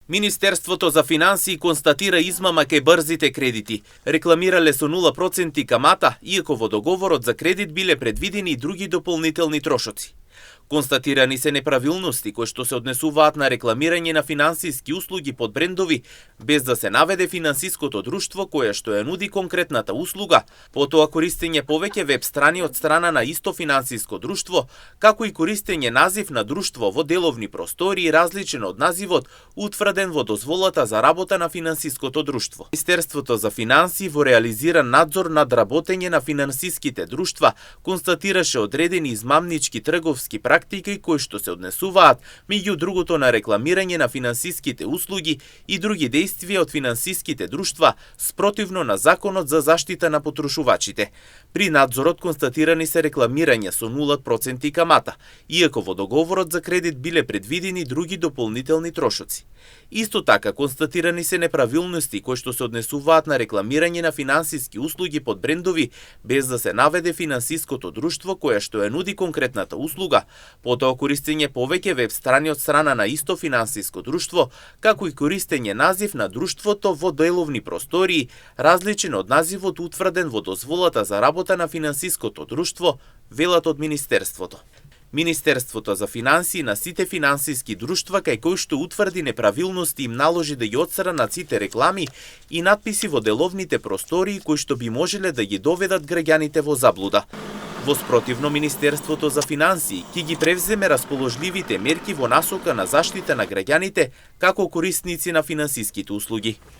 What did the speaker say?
Министерството за финансии констатира измама кај брзите кредити. Рекламирале со 0% камата, иако во договорот за кредит биле предвидени и други дополнителни трошоци. Констатирани се неправилности кои што се однесуваат на рекламирање на финансиски услуги под брендови, без да се наведе финансиското друштво кое што ја нуди конкретната услуга, потоа користење повеќе веб страни од страна на исто финансиско друштво, како и користење назив на друштво во деловни простории различен од називот утврден во дозволата за работа на финансиското друштво. Министерството за финансии во реализиран надзор над работење на финансиските друштва констатираше одредени измамнички трговски практики кои што се однесуваат меѓу другото на рекламирање на финансиските услуги и други действија од финансиските друштва спротивно на Законот за заштита на потрошувачите. При надзорот констатирани се рекламирање со 0% камата, иако во договорот за кредит биле предвидени други дополнителни трошоци. Исто така констатирани се неправилности кои што се однесуваат на рекламирање на финансиски услуги под брендови без да се наведе финансиското друштво кое што ја нуди конкретната услуга, потоа користење повеќе веб страни од страна на исто финансиско друштво, како и користење назив на друштвото во деловни простории, различен од називот утврден во дозволата за работа на финансиското друштво, велат од Министерството. Министерството за финансии на сите финансиски друштва кај кои што утврди неправилности им наложи да ги отстранат сите реклами и надписи во деловните простории кои што би можеле да ги доведат граѓаните во заблуда. Во спротивно, Министерството за финансии ќе ги превземе расположливите мерки во насока на заштита на граѓаните како корисници на финансиските услуги.